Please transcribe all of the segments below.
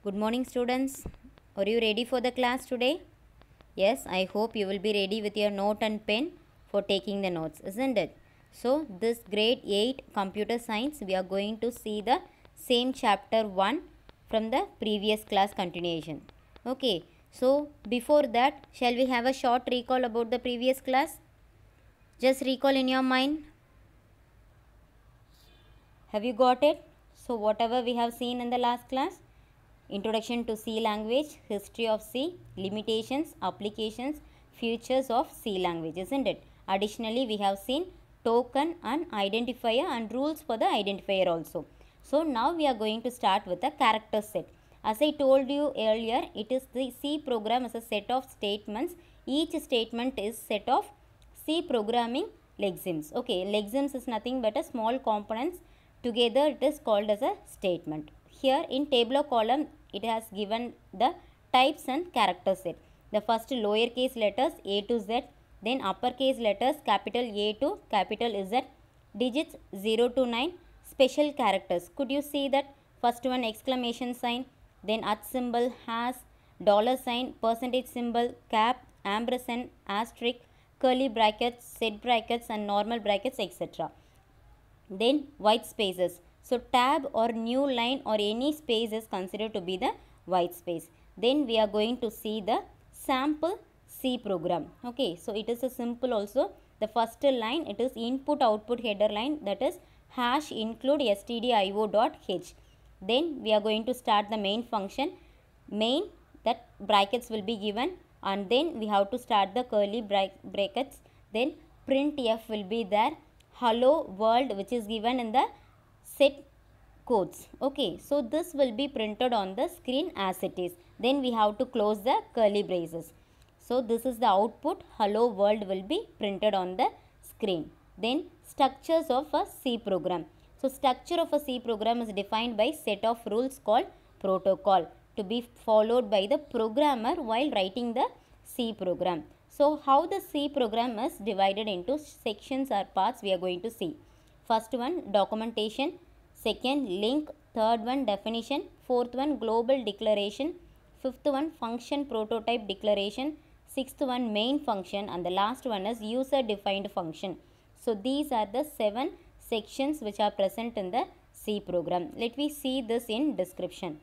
Good morning, students. Are you ready for the class today? Yes, I hope you will be ready with your note and pen for taking the notes, isn't it? So, this grade 8 computer science, we are going to see the same chapter 1 from the previous class continuation. Okay, so before that, shall we have a short recall about the previous class? Just recall in your mind. Have you got it? So, whatever we have seen in the last class, Introduction to C language, history of C, limitations, applications, features of C language, isn't it? Additionally, we have seen token and identifier and rules for the identifier also. So, now we are going to start with the character set. As I told you earlier, it is the C program is a set of statements. Each statement is set of C programming lexemes. Okay, lexemes is nothing but a small components. Together it is called as a statement. Here in table of column it has given the types and character set. The first lowercase letters A to Z, then uppercase letters capital A to capital Z, digits 0 to 9, special characters. Could you see that? First one exclamation sign, then at symbol, hash, dollar sign, percentage symbol, cap, ampersand, asterisk, curly brackets, set brackets and normal brackets, etc. Then white spaces. So tab or new line or any space is considered to be the white space. Then we are going to see the sample C program. Okay, so it is a simple also. The first line, it is input output header line, that is hash include stdio.h. Then we are going to start the main function. Main, that brackets will be given, and then we have to start the curly brackets. Then printf will be there. Hello world, which is given in the set codes. Okay, so this will be printed on the screen as it is. Then we have to close the curly braces. So this is the output. Hello world will be printed on the screen. Then structures of a C program. So structure of a C program is defined by set of rules called protocol to be followed by the programmer while writing the C program. So how the C program is divided into sections or parts we are going to see. First one documentation, second link, third one definition, fourth one global declaration, fifth one function prototype declaration, sixth one main function, and the last one is user defined function. So these are the 7 sections which are present in the C program. Let me see this in description.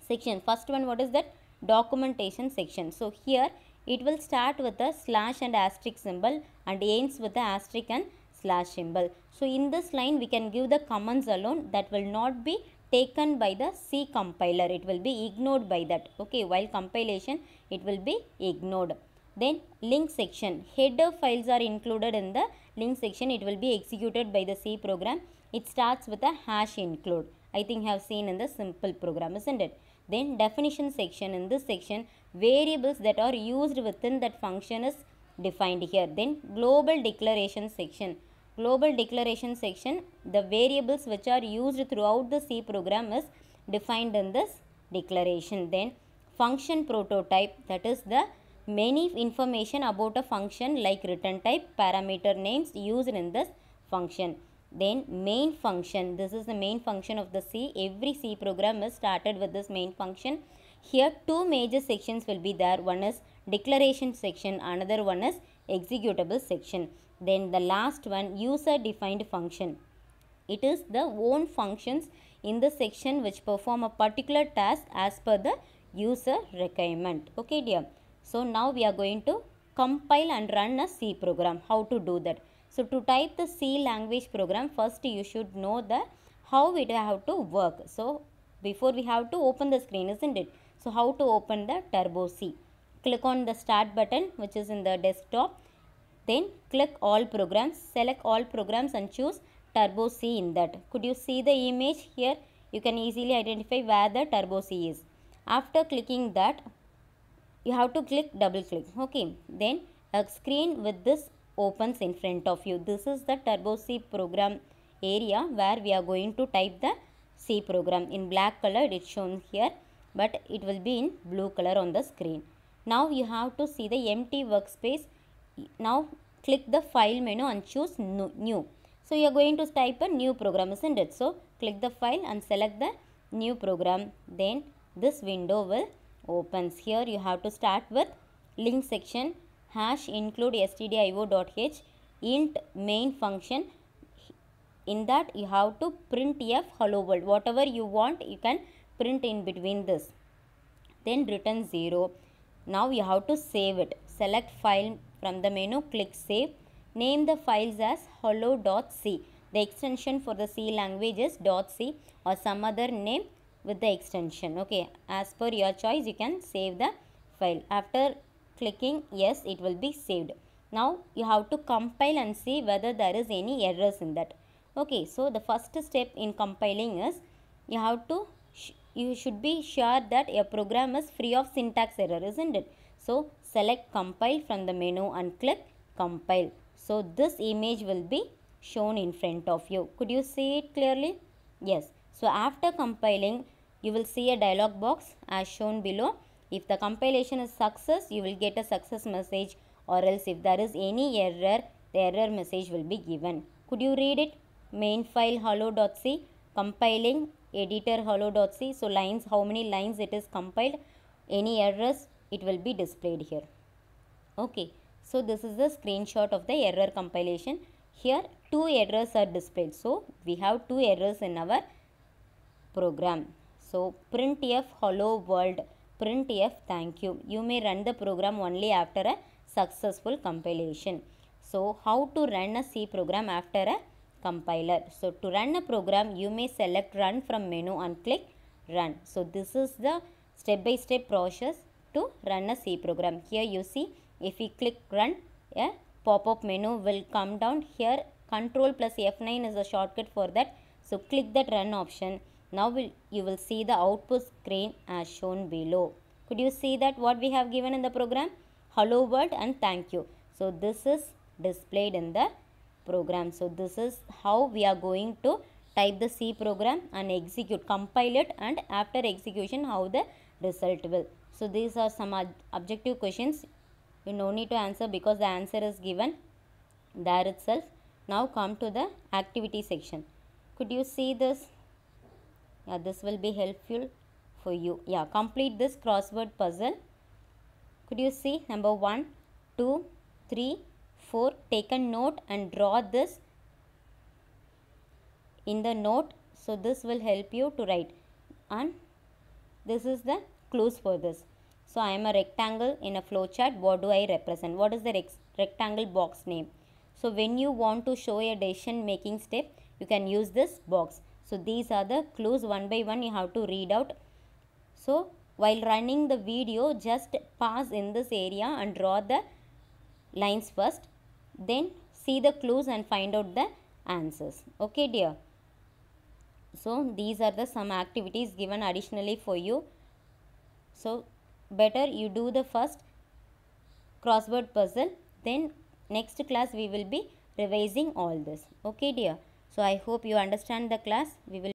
Section, first one, what is that? Documentation section. So here it will start with a slash and asterisk symbol and ends with the asterisk and slash symbol. So in this line we can give the commands alone, that will not be taken by the C compiler, it will be ignored by that. Okay, while compilation it will be ignored. Then link section, header files are included in the link section, it will be executed by the C program. It starts with a hash include. I think you have seen in the simple program, isn't it? Then definition section, in this section variables that are used within that function is defined here. Then global declaration section. Global declaration section, the variables which are used throughout the C program is defined in this declaration. Then function prototype, that is the many information about a function like return type, parameter names used in this function. Then main function, this is the main function of the C. Every C program is started with this main function. Here 2 major sections will be there. One is declaration section, another one is executable section. Then the last one, user defined function. It is the own functions in the section which perform a particular task as per the user requirement. Okay dear. So now we are going to compile and run a C program. How to do that? So to type the C language program, first you should know the how it have to work. So before we have to open the screen, isn't it? So how to open the Turbo C? Click on the start button which is in the desktop. Then click all programs, select all programs and choose Turbo C in that. Could you see the image here? You can easily identify where the Turbo C is. After clicking that, you have to click double click. Okay, then a screen with this opens in front of you. This is the Turbo C program area where we are going to type the C program. In black color it is shown here, but it will be in blue color on the screen. Now you have to see the empty workspace. Now click the file menu and choose new. So you are going to type a new program, isn't it? So click the file and select the new program. Then this window will opens. Here you have to start with link section hash include stdio.h int main function. In that you have to print f hello world. Whatever you want you can print in between this. Then return 0. Now you have to save it. Select file from the menu, click save. Name the files as hello.c. The extension for the C language is .c or some other name with the extension. Okay, as per your choice you can save the file. After clicking yes, it will be saved. Now you have to compile and see whether there is any errors in that. Okay, so the first step in compiling is you have to you should be sure that your program is free of syntax error, isn't it? So select compile from the menu and click compile. So this image will be shown in front of you. Could you see it clearly? Yes. So after compiling you will see a dialog box as shown below. If the compilation is success, you will get a success message, or else if there is any error, the error message will be given. Could you read it? Main file hello.c, compiling editor hello.c. So lines, how many lines it is compiled, any errors, it will be displayed here. Okay, so this is the screenshot of the error compilation. Here 2 errors are displayed. So we have 2 errors in our program. So printf hello world, printf thank you. You may run the program only after a successful compilation. So how to run a C program after a compiler? So to run a program you may select run from menu and click run. So this is the step-by-step process to run a C program. Here you see, if we click run, a pop-up menu will come down. Here Control plus F9 is a shortcut for that. So click that run option. Now you will see the output screen as shown below. Could you see that what we have given in the program? Hello world and thank you. So this is displayed in the program. So this is how we are going to type the C program and execute, compile it, and after execution how the result will. So these are some objective questions. You no need to answer because the answer is given there itself. Now come to the activity section. Could you see this? Yeah, this will be helpful for you. Yeah, complete this crossword puzzle. Could you see number 1, 2, 3, 4. Take a note and draw this in the note. So this will help you to write, and this is the clues for this. So I am a rectangle in a flowchart. What do I represent? What is the rectangle box name? So when you want to show a decision making step, you can use this box. So these are the clues. One by one you have to read out. So while running the video, just pause in this area and draw the lines first. Then see the clues and find out the answers. Okay dear. So these are the some activities given additionally for you. So better you do the first crossword puzzle, then next class we will be revising all this. Okay dear. So I hope you understand the class. We will